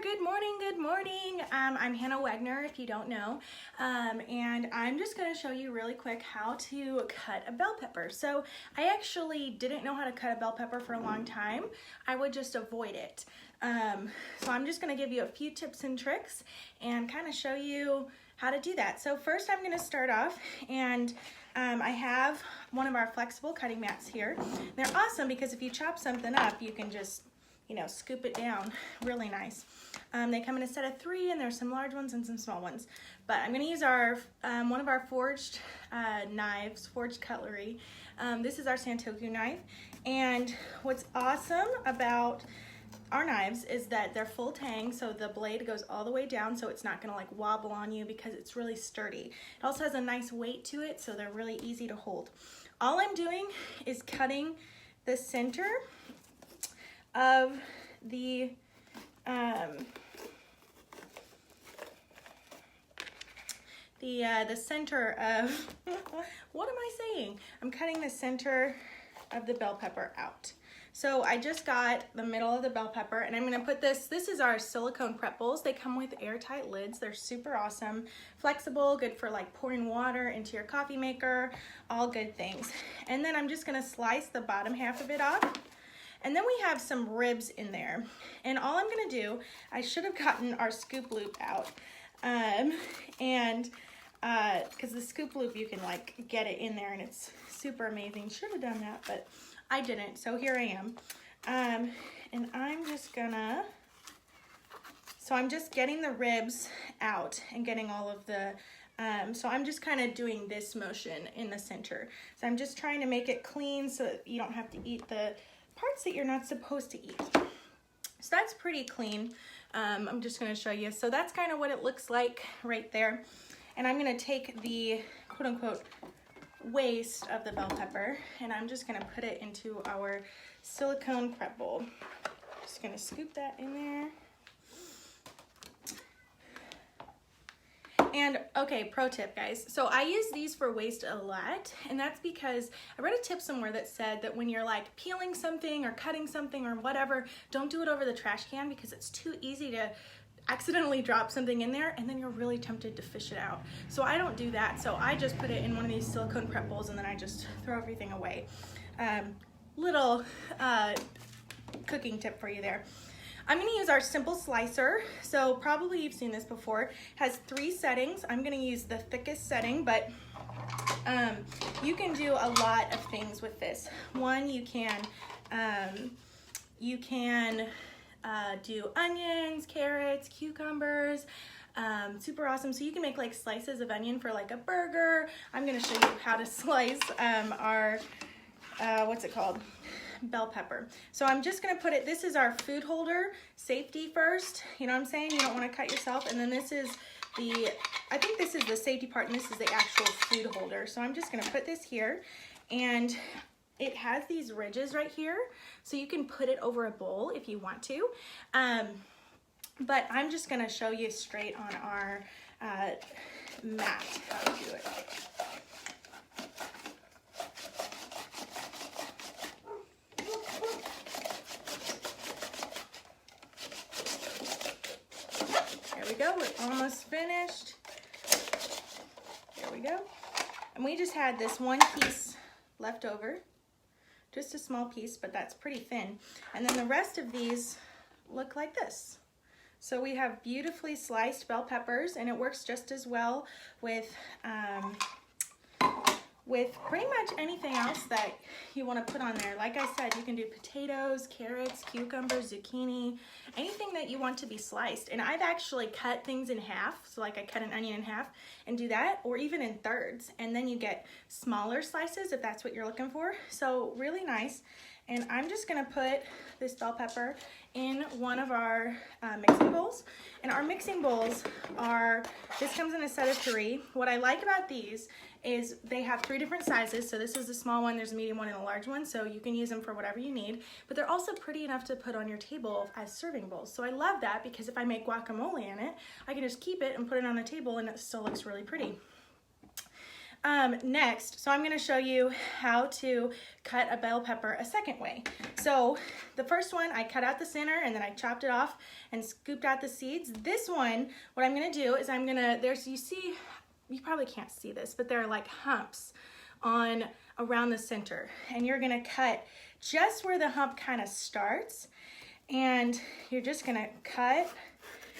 Good morning, good morning. I'm Hannah Wegner, if you don't know, and I'm just going to show you really quick how to cut a bell pepper. So I actually didn't know how to cut a bell pepper for a long time. I would just avoid it. So I'm just going to give you a few tips and tricks and kind of show you how to do that. So first I'm going to start off, and I have one of our flexible cutting mats here. They're awesome because if you chop something up, you can just scoop it down really nice. They come in a set of 3, and there's some large ones and some small ones. But I'm going to use our one of our forged knives, forged cutlery. This is our Santoku knife, and what's awesome about our knives is that they're full tang, so the blade goes all the way down, so it's not going to like wobble on you because it's really sturdy. It also has a nice weight to it, so they're really easy to hold. All I'm doing is cutting the center of the center of what am I saying? I'm cutting the center of the bell pepper out. So I just got the middle of the bell pepper, and I'm gonna put this is our silicone prep bowls. They come with airtight lids. They're super awesome, flexible, good for like pouring water into your coffee maker, all good things. And then I'm just gonna slice the bottom half of it off. And then we have some ribs in there. And all I'm gonna do, I should have gotten our scoop loop out. Because the scoop loop, you can like get it in there and it's super amazing. Should have done that, but I didn't, so here I am. And I'm just gonna, so I'm just getting the ribs out and getting all of the, so I'm just kind of doing this motion in the center. So I'm just trying to make it clean so that you don't have to eat the parts that you're not supposed to eat. So that's pretty clean. I'm just gonna show you. So that's kind of what it looks like right there. And I'm gonna take the quote unquote waste of the bell pepper, and I'm just gonna put it into our silicone prep bowl. Just gonna scoop that in there. And okay, pro tip guys, so I use these for waste a lot, and that's because I read a tip somewhere that said that when you're like peeling something or cutting something or whatever, don't do it over the trash can because it's too easy to accidentally drop something in there and then you're really tempted to fish it out. So I don't do that, so I just put it in one of these silicone prep bowls and then I just throw everything away. Little cooking tip for you there. I'm gonna use our simple slicer. So probably you've seen this before. It has 3 settings. I'm gonna use the thickest setting, but you can do a lot of things with this. One, you can do onions, carrots, cucumbers, super awesome. So you can make like slices of onion for like a burger. I'm gonna show you how to slice our, what's it called? Bell pepper. So I'm just gonna put it, this is our food holder, safety first, you know what I'm saying? You don't wanna cut yourself. And then this is the, I think this is the safety part and this is the actual food holder. So I'm just gonna put this here, and it has these ridges right here. So you can put it over a bowl if you want to. But I'm just gonna show you straight on our mat how to do it. There we go, we're almost finished. There we go. And we just had this one piece left over. Just a small piece, but that's pretty thin. And then the rest of these look like this. So we have beautifully sliced bell peppers, and it works just as well with pretty much anything else that you want to put on there. Like I said, you can do potatoes, carrots, cucumbers, zucchini, anything that you want to be sliced. And I've actually cut things in half, so like I cut an onion in half and do that, or even in thirds, and then you get smaller slices if that's what you're looking for. So really nice. And I'm just gonna put this bell pepper in one of our mixing bowls. And our mixing bowls are, this comes in a set of 3. What I like about these is they have 3 different sizes. So this is the small one, there's a medium one, and a large one. So you can use them for whatever you need. But they're also pretty enough to put on your table as serving bowls. So I love that because if I make guacamole in it, I can just keep it and put it on the table and it still looks really pretty. Next, so I'm gonna show you how to cut a bell pepper a second way. So the first one, I cut out the center and then I chopped it off and scooped out the seeds. This one, what I'm gonna do is you see, you probably can't see this, but there are like humps around the center. And you're gonna cut just where the hump kind of starts, and you're just gonna cut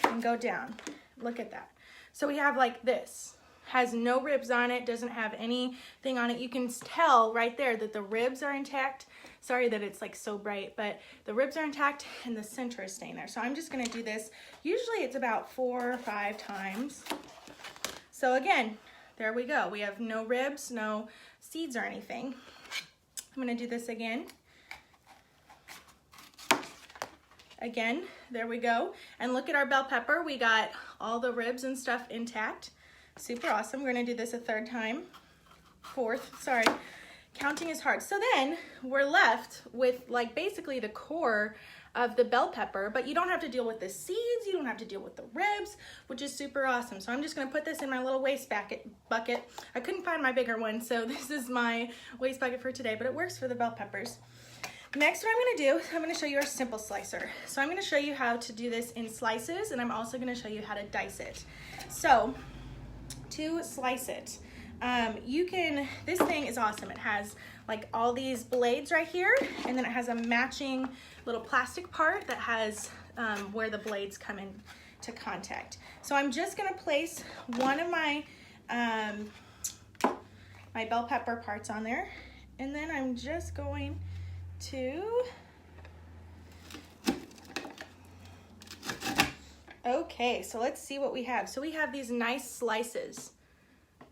and go down. Look at that. So we have like this. Has no ribs on it, doesn't have anything on it. You can tell right there that the ribs are intact. Sorry that it's like so bright, but the ribs are intact and the center is staying there. So I'm just gonna do this. Usually it's about 4 or 5 times. So again, there we go. We have no ribs, no seeds or anything. I'm gonna do this again. Again, there we go. And look at our bell pepper. We got all the ribs and stuff intact. Super awesome. We're gonna do this a 3rd time. 4th, sorry. Counting is hard. So then we're left with like basically the core of the bell pepper, but you don't have to deal with the seeds, you don't have to deal with the ribs, which is super awesome. So I'm just gonna put this in my little waste bucket. I couldn't find my bigger one, so this is my waste bucket for today, but it works for the bell peppers. Next, what I'm gonna do, I'm gonna show you our simple slicer. So I'm gonna show you how to do this in slices, and I'm also gonna show you how to dice it. So to slice it, this thing is awesome. It has like all these blades right here, and then it has a matching little plastic part that has where the blades come in to contact. So I'm just gonna place one of my my bell pepper parts on there, and then I'm just going to, okay, so let's see what we have. So we have these nice slices.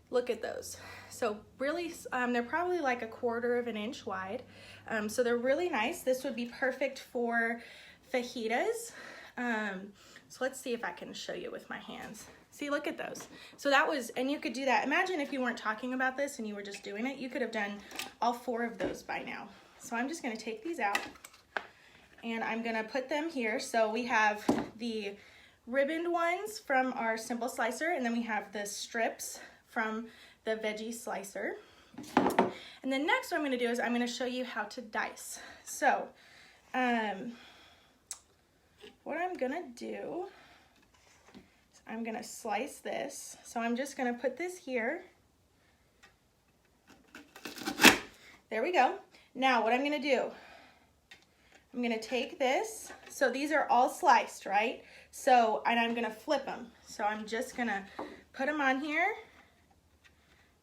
Look at those. So really, they're probably like 1/4 of an inch wide. So they're really nice. This would be perfect for fajitas. So let's see if I can show you with my hands. See, look at those. So that was, and you could do that. Imagine if you weren't talking about this and you were just doing it, you could have done all 4 of those by now. So I'm just gonna take these out and I'm gonna put them here. So we have the ribboned ones from our simple slicer, and then we have the strips from the veggie slicer. And then next what I'm gonna do is I'm gonna show you how to dice. So what I'm gonna do is I'm gonna slice this. So I'm just gonna put this here. There we go. Now what I'm gonna do, I'm gonna take this, so these are all sliced, right? So, and I'm gonna flip them. So I'm just gonna put them on here,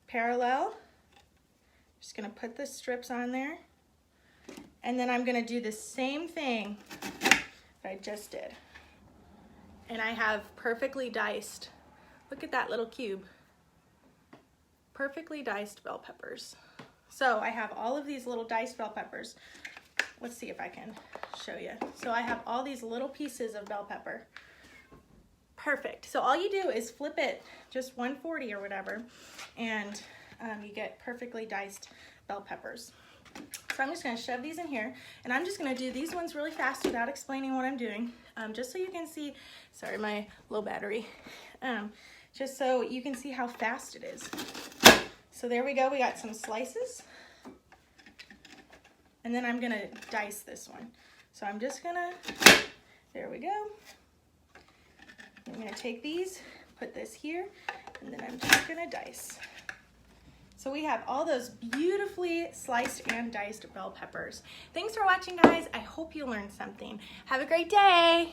parallel. Just gonna put the strips on there. And then I'm gonna do the same thing that I just did. And I have perfectly diced, look at that little cube. Perfectly diced bell peppers. So I have all of these little diced bell peppers. Let's see if I can show you. So I have all these little pieces of bell pepper. Perfect. So all you do is flip it just 140 or whatever, and you get perfectly diced bell peppers. So I'm just gonna shove these in here, and I'm just gonna do these ones really fast without explaining what I'm doing, just so you can see, sorry, my low battery, just so you can see how fast it is. So there we go, we got some slices. And then I'm gonna dice this one. So I'm just gonna, there we go. I'm gonna take these, put this here, and then I'm just gonna dice. So we have all those beautifully sliced and diced bell peppers. Thanks for watching, guys. I hope you learned something. Have a great day.